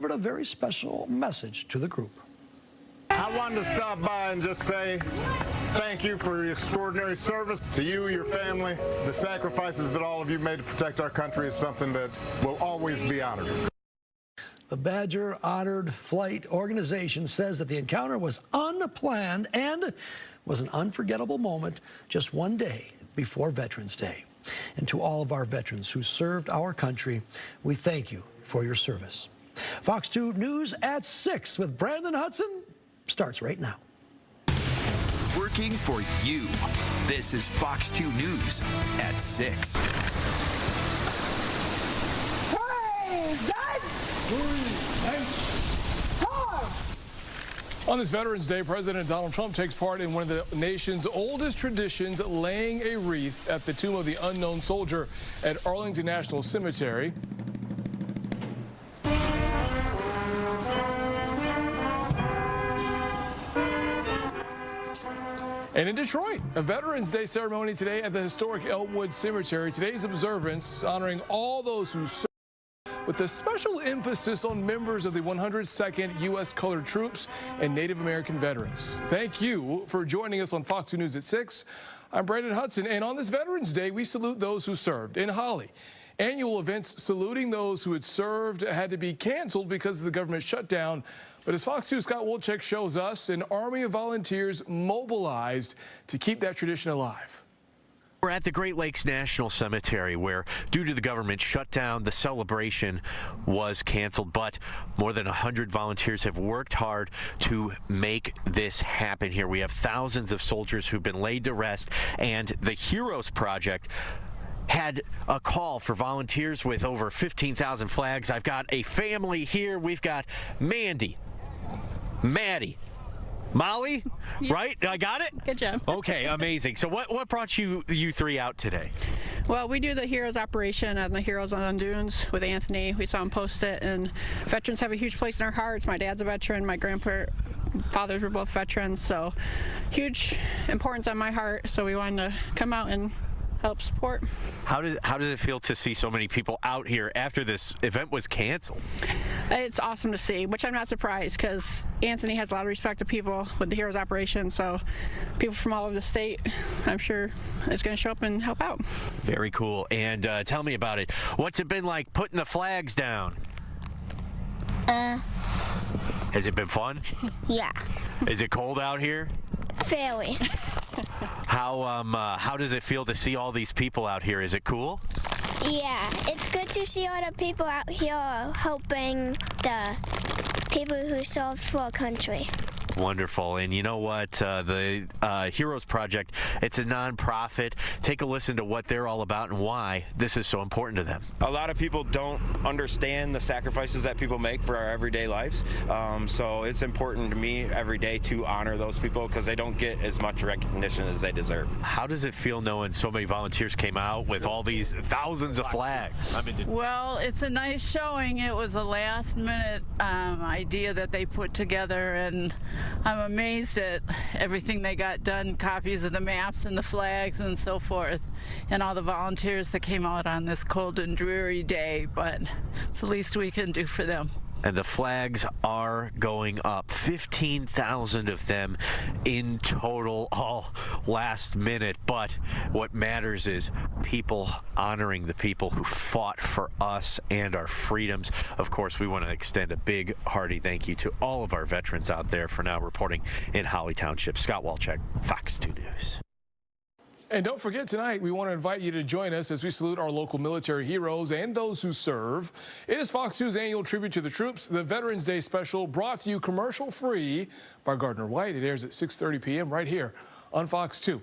delivered a very special message to the group. I wanted to stop by and just say thank you for your extraordinary service. To you, your family, the sacrifices that all of you made to protect our country is something that will always be honored. The Badger Honored Flight Organization says that the encounter was unplanned and was an unforgettable moment just one day before Veterans Day. And to all of our veterans who served our country, we thank you for your service. Fox 2 News at 6 with Brandon Hudson starts right now. Working for you. This is Fox 2 News at 6. On this Veterans Day, President Donald Trump takes part in one of the nation's oldest traditions, laying a wreath at the tomb of the unknown soldier at Arlington National Cemetery. And in Detroit, a Veterans Day ceremony today at the historic Elmwood Cemetery. Today's observance honoring all those who served, with a special emphasis on members of the 102nd U.S. Colored Troops and Native American veterans. Thank you for joining us on Fox 2 News at 6. I'm Brandon Hudson, and on this Veterans Day, we salute those who served. In Holly, annual events saluting those who had served had to be canceled because of the government shutdown. But as Fox 2's Scott Wolchek shows us, an army of volunteers mobilized to keep that tradition alive. We're at the Great Lakes National Cemetery where, due to the government shutdown, the celebration was canceled. But more than 100 volunteers have worked hard to make this happen here. We have thousands of soldiers who've been laid to rest, and the Heroes Project had a call for volunteers with over 15,000 flags. I've got a family here. We've got Mandy, Maddie, Molly, yeah. Right? I got it? Good job. Okay, amazing. So what brought you three out today? Well, we do the Heroes Operation on the Heroes on Dunes with Anthony. We saw him post it, and veterans have a huge place in our hearts. My dad's a veteran. My grandfathers were both veterans, so huge importance on my heart. So we wanted to come out and help support. How does it feel to see so many people out here after this event was canceled? It's awesome to see, which I'm not surprised because Anthony has a lot of respect to people with the Heroes Operation, so people from all over the state, I'm sure, is going to show up and help out. Very cool. And tell me about it. What's it been like putting the flags down? Has it been fun? Yeah. Is it cold out here? Fairly. How does it feel to see all these people out here? Is it cool? Yeah, it's good to see all the people out here helping the people who served for our country. Wonderful. And you know what? The Heroes Project, it's a nonprofit. Take a listen to what they're all about and why this is so important to them. A lot of people don't understand the sacrifices that people make for our everyday lives. So it's important to me every day to honor those people because they don't get as much recognition as they deserve. How does it feel knowing so many volunteers came out with all these thousands of flags? Well, it's a nice showing. It was a last-minute idea that they put together, and I'm amazed at everything they got done, copies of the maps and the flags and so forth, and all the volunteers that came out on this cold and dreary day, but it's the least we can do for them. And the flags are going up, 15,000 of them in total, all last minute. But what matters is people honoring the people who fought for us and our freedoms. Of course, we want to extend a big, hearty thank you to all of our veterans out there. For now, reporting in Holly Township, Scott Wolchek, Fox 2 News. And don't forget, tonight, we want to invite you to join us as we salute our local military heroes and those who serve. It is Fox 2's annual tribute to the troops, the Veterans Day special, brought to you commercial-free by Gardner White. It airs at 6:30 p.m. right here on Fox 2.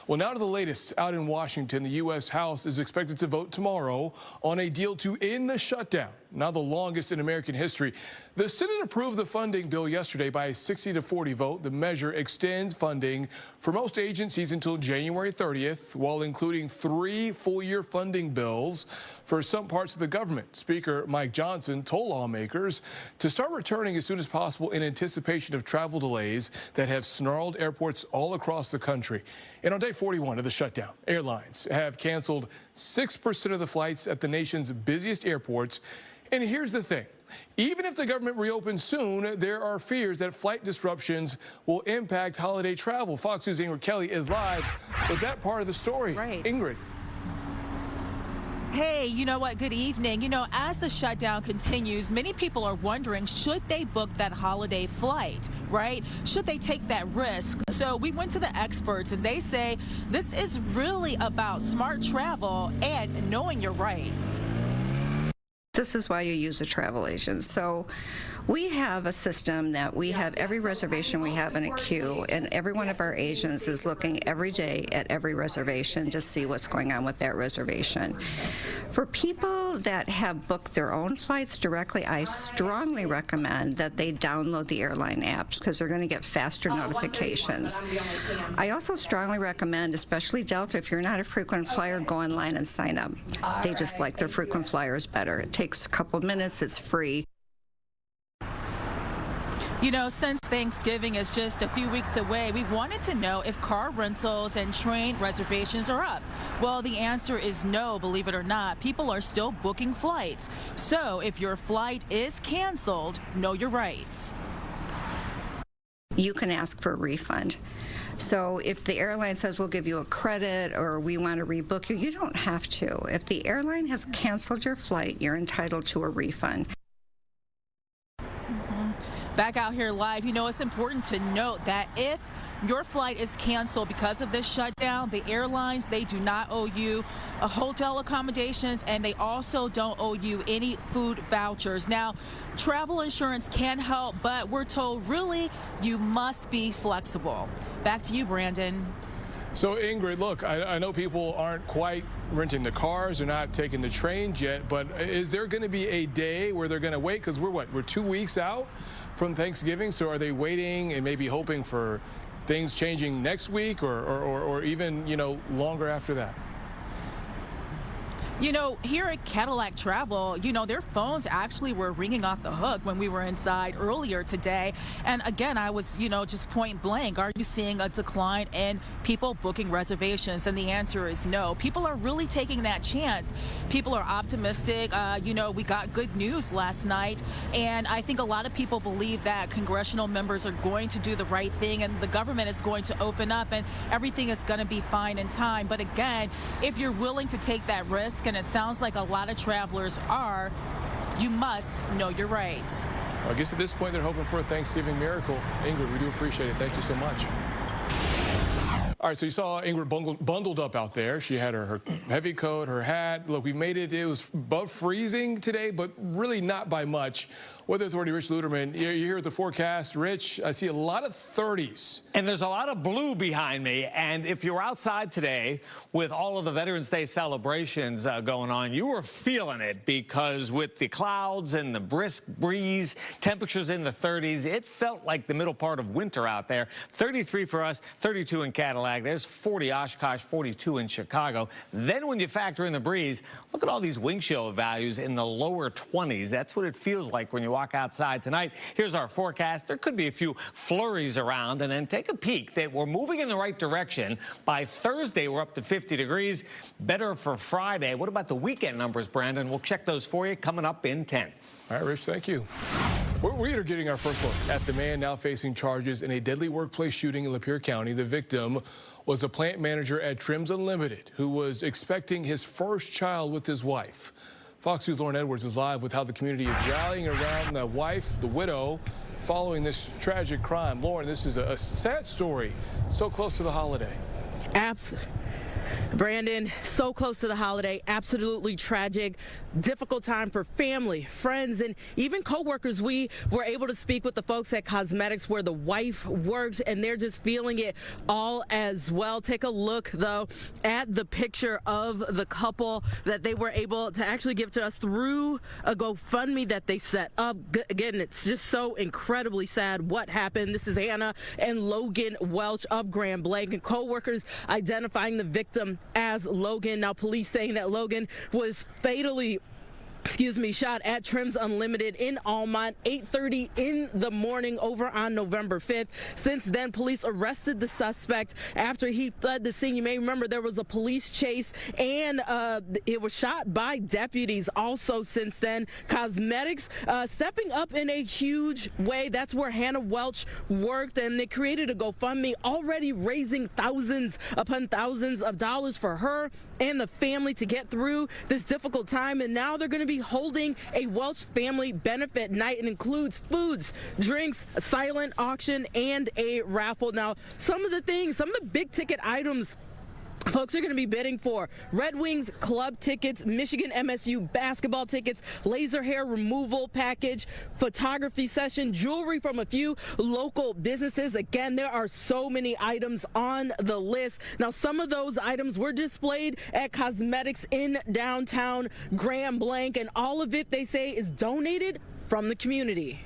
Well, now to the latest. Out in Washington, the U.S. House is expected to vote tomorrow on a deal to end the shutdown, now the longest in American history. The Senate approved the funding bill yesterday by a 60-40 vote. The measure extends funding for most agencies until January 30th, while including 3 full-year funding bills for some parts of the government. Speaker Mike Johnson told lawmakers to start returning as soon as possible in anticipation of travel delays that have snarled airports all across the country. And on day 41 of the shutdown, airlines have canceled 6% of the flights at the nation's busiest airports. And here's the thing. Even if the government reopens soon, there are fears that flight disruptions will impact holiday travel. Fox News' Ingrid Kelly is live with that part of the story. Right. Ingrid. Hey, you know what? Good evening. You know, as the shutdown continues, many people are wondering, should they book that holiday flight, right? Should they take that risk? So we went to the experts and they say this is really about smart travel and knowing your rights. This is why you use a travel agent. So we have a system that we have every reservation we have in a queue, and every one of our agents is looking every day at every reservation to see what's going on with that reservation. For people that have booked their own flights directly, I strongly recommend that they download the airline apps because they're going to get faster notifications. I also strongly recommend, especially Delta, if you're not a frequent flyer, go online and sign up. They just like their frequent flyers better. It takes a couple of minutes, it's free. You know, since Thanksgiving is just a few weeks away, we wanted to know if car rentals and train reservations are up. Well, the answer is no, believe it or not. People are still booking flights. So if your flight is canceled, know your rights. You can ask for a refund. So if the airline says we'll give you a credit or we want to rebook you, you don't have to. If the airline has canceled your flight, you're entitled to a refund. Back out here live, you know, it's important to note that if your flight is canceled because of this shutdown, the airlines, they do not owe you hotel accommodations, and they also don't owe you any food vouchers. Now, travel insurance can help, but we're told really you must be flexible. Back to you, Brandon. So, Ingrid, look, I know people aren't quite renting the cars, they're not taking the trains yet, but is there going to be a day where they're going to wait? Because we're 2 weeks out from Thanksgiving, so are they waiting and maybe hoping for things changing next week or even, you know, longer after that? You know, here at Cadillac Travel, you know, their phones actually were ringing off the hook when we were inside earlier today. And again, I was, you know, just point blank, are you seeing a decline in people booking reservations? And the answer is no. People are really taking that chance. People are optimistic. You know, we got good news last night. And I think a lot of people believe that congressional members are going to do the right thing and the government is going to open up and everything is going to be fine in time. But again, if you're willing to take that risk, and it sounds like a lot of travelers are, you must know your rights. Well, I guess at this point they're hoping for a Thanksgiving miracle. Ingrid, we do appreciate it. Thank you so much. All right, so you saw Ingrid bundled up out there. She had her heavy coat, her hat. Look, we made it. It was above freezing today, but really not by much. Weather Authority Rich Luterman, you're here at the forecast. Rich, I see a lot of 30s. And there's a lot of blue behind me. And if you're outside today with all of the Veterans Day celebrations going on, you were feeling it because with the clouds and the brisk breeze, temperatures in the 30s, it felt like the middle part of winter out there. 33 for us, 32 in Cadillac. There's 40 Oshkosh, 42 in Chicago. Then when you factor in the breeze, look at all these wind chill values in the lower 20s. That's what it feels like when you walk outside tonight. Here's our forecast. There could be a few flurries around, and then take a peek that we're moving in the right direction. By Thursday, we're up to 50 degrees. Better for Friday. What about the weekend numbers, Brandon? We'll check those for you coming up in 10. All right, Rich, thank you. We are getting our first look at the man now facing charges in a deadly workplace shooting in Lapeer County. The victim was a plant manager at Trims Unlimited who was expecting his first child with his wife. Fox News' Lauren Edwards is live with how the community is rallying around the wife, the widow, following this tragic crime. Lauren, this is a sad story, so close to the holiday. Absolutely. Brandon, so close to the holiday, absolutely tragic, difficult time for family, friends, and even co-workers. We were able to speak with the folks at Cosmetics where the wife worked, and they're just feeling it all as well. Take a look, though, at the picture of the couple that they were able to actually give to us through a GoFundMe that they set up. Again, it's just so incredibly sad what happened. This is Hannah and Logan Welch of Grand Blanc, and co-workers identifying the victim as Logan. Now, police saying that Logan was fatally shot at Trims Unlimited in Almont, 8:30 in the morning over on November 5th. Since then, police arrested the suspect after he fled the scene. You may remember there was a police chase, and it was shot by deputies. Also, since then, cosmetics stepping up in a huge way. That's where Hannah Welch worked, and they created a GoFundMe, already raising thousands upon thousands of dollars for her and the family to get through this difficult time. And now they're going to be holding a Welch family benefit night. It includes foods, drinks, a silent auction, and a raffle. Now, some of the big ticket items folks are going to be bidding for: Red Wings club tickets, Michigan MSU basketball tickets, laser hair removal package, photography session, jewelry from a few local businesses. Again, there are so many items on the list. Now, some of those items were displayed at cosmetics in downtown Grand Blanc, and all of it, they say, is donated from the community.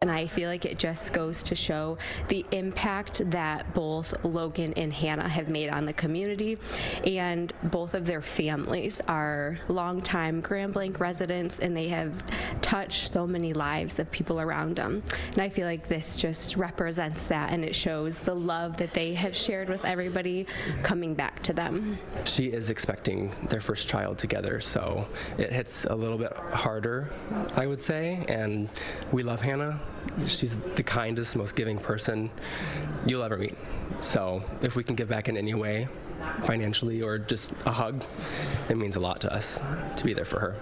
And I feel like it just goes to show the impact that both Logan and Hannah have made on the community, and both of their families are longtime Grand Blanc residents, and they have touched so many lives of people around them. And I feel like this just represents that, and it shows the love that they have shared with everybody coming back to them. She is expecting their first child together, so it hits a little bit harder, I would say, and we love Hannah. She's the kindest, most giving person you'll ever meet. So if we can give back in any way, financially or just a hug, it means a lot to us to be there for her.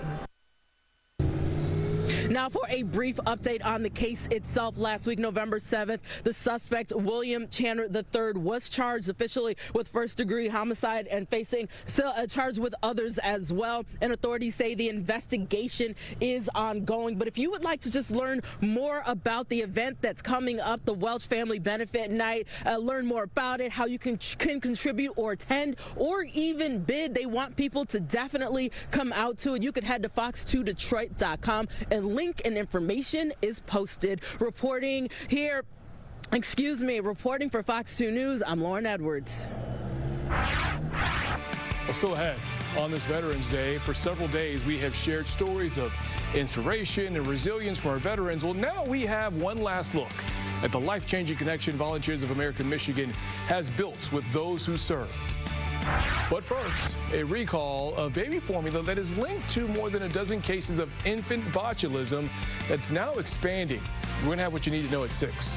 Now, for a brief update on the case itself, last week, November 7th, the suspect, William Chandler III, was charged officially with first-degree homicide and facing still a charge with others as well. And authorities say the investigation is ongoing. But if you would like to just learn more about the event that's coming up, the Welch Family Benefit Night, learn more about it, how you can contribute or attend or even bid, they want people to definitely come out to it. You could head to fox2detroit.com, and link and information is posted. Reporting for Fox 2 News, I'm Lauren Edwards. Well, still ahead on this Veterans Day, for several days we have shared stories of inspiration and resilience from our veterans. Well, now we have one last look at the life-changing connection Volunteers of America Michigan has built with those who serve. But first, a recall of baby formula that is linked to more than a dozen cases of infant botulism that's now expanding. We're going to have what you need to know at 6.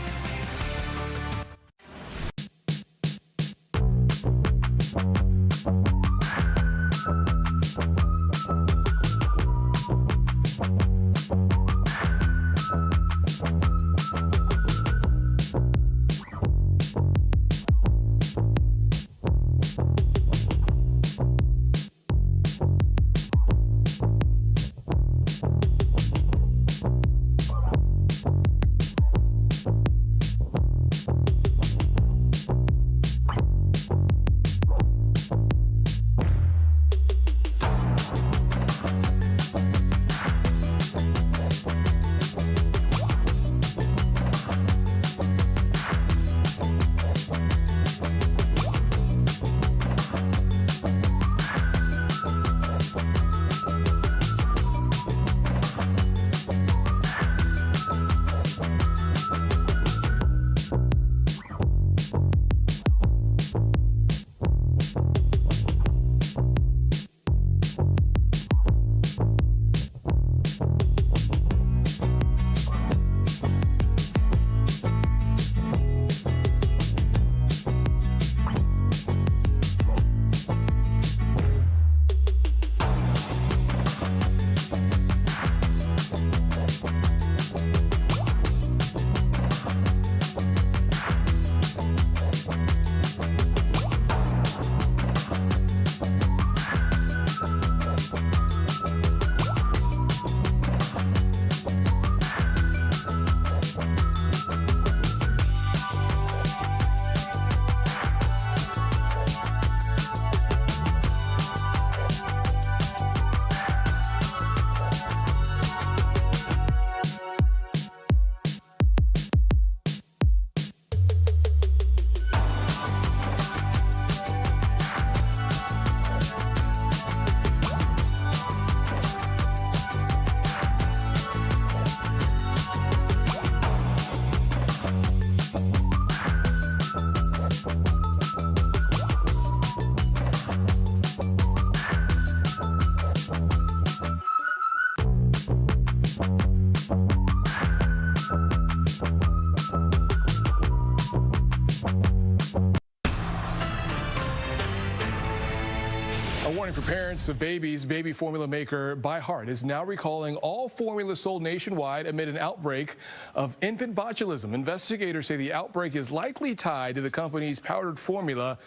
warning for parents of babies. Baby formula maker ByHeart is now recalling all formula sold nationwide amid an outbreak of infant botulism. Investigators say the outbreak is likely tied to the company's powdered formula.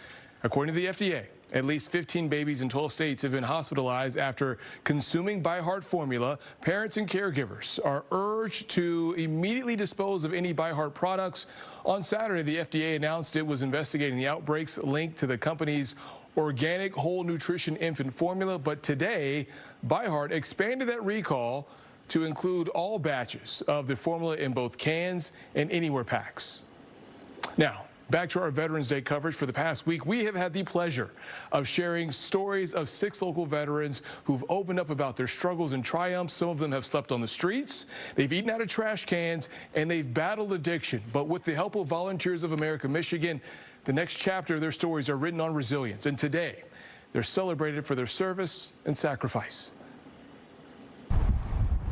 According to the FDA, at least 15 babies in 12 states have been hospitalized after consuming ByHeart formula. Parents and caregivers are urged to immediately dispose of any ByHeart products. On Saturday, the FDA announced it was investigating the outbreaks linked to the company's organic whole nutrition infant formula. But today, ByHeart expanded that recall to include all batches of the formula in both cans and anywhere packs. Now, back to our Veterans Day coverage. For the past week, we have had the pleasure of sharing stories of 6 local veterans who've opened up about their struggles and triumphs. Some of them have slept on the streets, they've eaten out of trash cans, and they've battled addiction. But with the help of Volunteers of America Michigan, the next chapter of their stories are written on resilience. And today, they're celebrated for their service and sacrifice.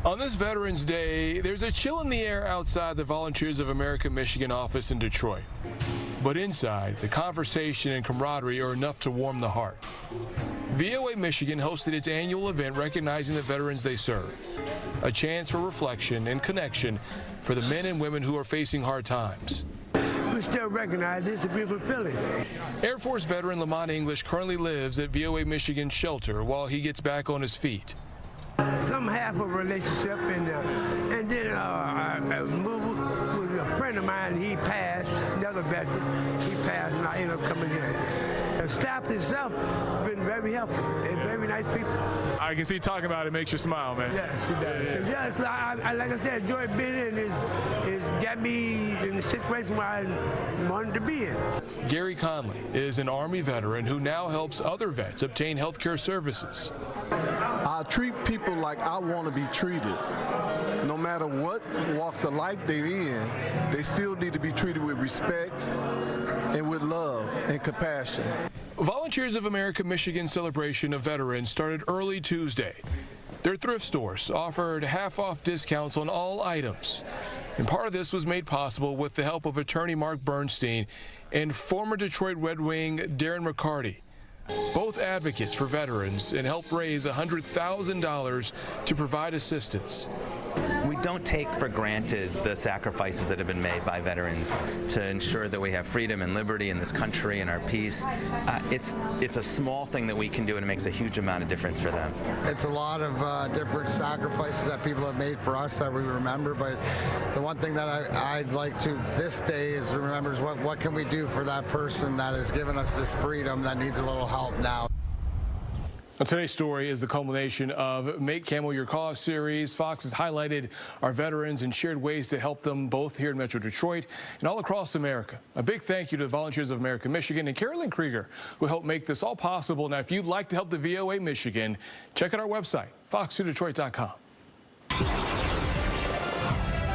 On this Veterans Day, there's a chill in the air outside the Volunteers of America Michigan office in Detroit. But inside, the conversation and camaraderie are enough to warm the heart. VOA Michigan hosted its annual event recognizing the veterans they serve, a chance for reflection and connection for the men and women who are facing hard times. We still recognize this is a beautiful feeling. Air Force veteran Lamont English currently lives at VOA Michigan's shelter while he gets back on his feet. Some half a relationship, and then I moved with a friend of mine. He passed, another veteran. He passed, and I ended up coming here. The staff itself has been very helpful. They're very nice people. I can see talking about it makes you smile, man. Yes, it does. Yes, like I said, enjoy being in. It's got me in the situation where I wanted to be in. Gary Conley is an Army veteran who now helps other vets obtain health care services. I treat people like I want to be treated. No matter what walks of life they're in, they still need to be treated with respect and with love and compassion. Volunteers of America Michigan celebration of veterans started early Tuesday. Their thrift stores offered half-off discounts on all items. And part of this was made possible with the help of attorney Mark Bernstein and former Detroit Red Wing Darren McCarty, both advocates for veterans, and helped raise $100,000 to provide assistance. We don't take for granted the sacrifices that have been made by veterans to ensure that we have freedom and liberty in this country and our peace. It's a small thing that we can do, and it makes a huge amount of difference for them. It's a lot of different sacrifices that people have made for us that we remember, but the one thing that I'd like to this day is remember is what can we do for that person that has given us this freedom that needs a little help now. Now, today's story is the culmination of Make Camo Your Cause series. Fox has highlighted our veterans and shared ways to help them both here in Metro Detroit and all across America. A big thank you to the Volunteers of America Michigan and Carolyn Krieger, who helped make this all possible. Now, if you'd like to help the VOA Michigan, check out our website, fox2detroit.com.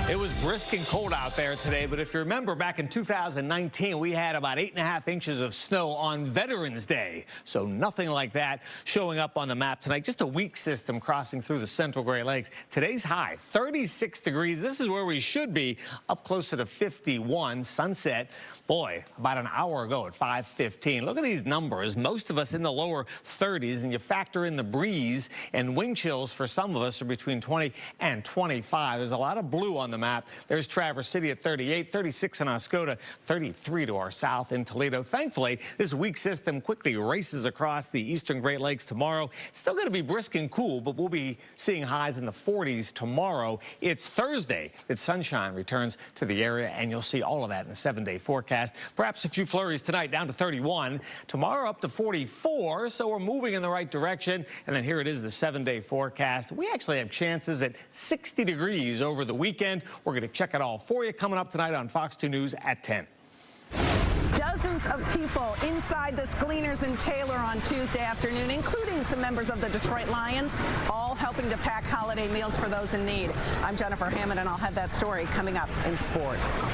It was brisk and cold out there today, but if you remember back in 2019, we had about 8.5 inches of snow on Veterans Day. So nothing like that showing up on the map tonight. Just a weak system crossing through the central Great Lakes. Today's high, 36 degrees. This is where we should be, up closer to 51. Sunset, boy, about an hour ago at 5:15. Look at these numbers. Most of us in the lower 30s, and you factor in the breeze and wind chills for some of us are between 20 and 25. There's a lot of blue on the map. There's Traverse City at 38, 36 in Oscoda, 33 to our south in Toledo. Thankfully, this weak system quickly races across the eastern Great Lakes tomorrow. It's still going to be brisk and cool, but we'll be seeing highs in the 40s tomorrow. It's Thursday that sunshine returns to the area, and you'll see all of that in the 7-day forecast. Perhaps a few flurries tonight, down to 31. Tomorrow up to 44, so we're moving in the right direction. And then here it is, the 7-day forecast. We actually have chances at 60 degrees over the weekend. We're going to check it all for you coming up tonight on Fox 2 News at 10. Dozens of people inside this Gleaners in Taylor on Tuesday afternoon, including some members of the Detroit Lions, all helping to pack holiday meals for those in need. I'm Jennifer Hammond, and I'll have that story coming up in sports.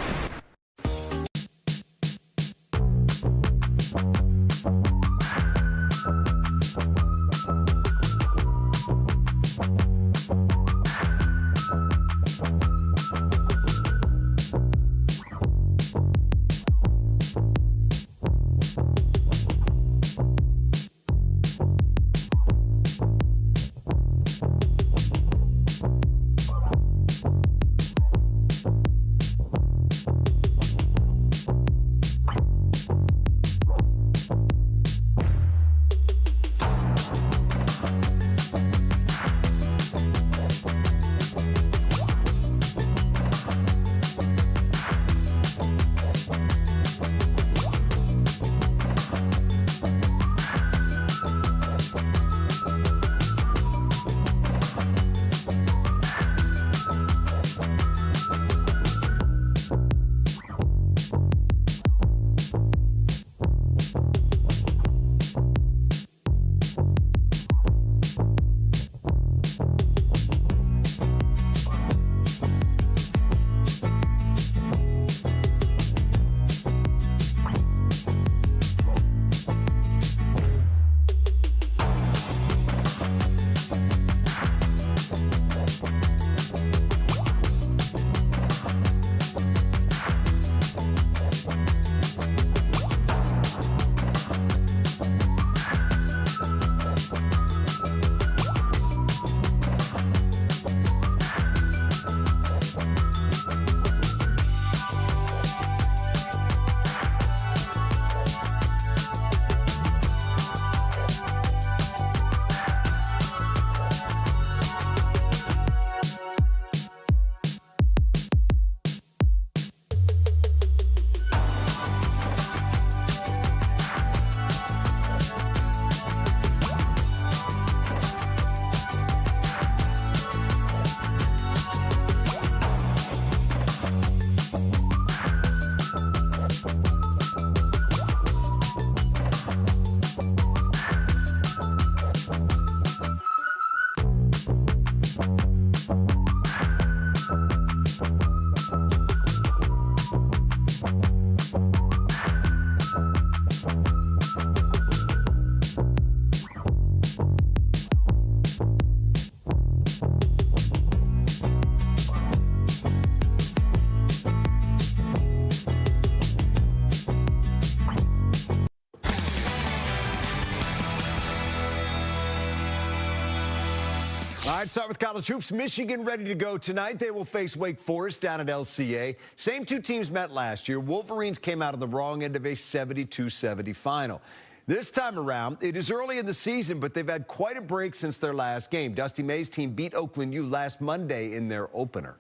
right, start with college hoops. Michigan ready to go tonight. They will face Wake Forest down at LCA. Same two teams met last year. Wolverines came out on the wrong end of a 72-70 final. This time around, it is early in the season, but they've had quite a break since their last game. Dusty May's team beat Oakland U last Monday in their opener.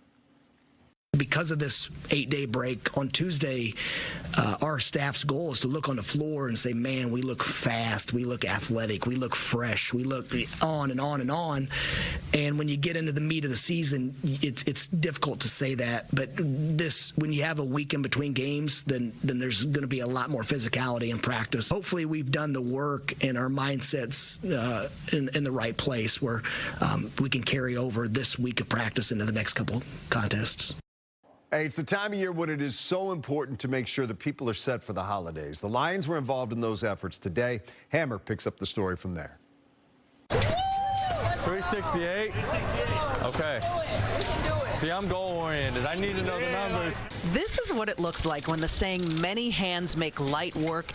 Because of this 8-day break, on Tuesday, our staff's goal is to look on the floor and say, man, we look fast, we look athletic, we look fresh, we look on and on and on. And when you get into the meat of the season, it's difficult to say that. But when you have a week in between games, then there's going to be a lot more physicality in practice. Hopefully we've done the work and our mindset's in the right place where we can carry over this week of practice into the next couple contests. Hey, it's the time of year when it is so important to make sure that people are set for the holidays. The Lions were involved in those efforts today. Hammer picks up the story from there. 368. Okay. See, I'm goal-oriented. I need to know the numbers. This is what it looks like when the saying, many hands make light work,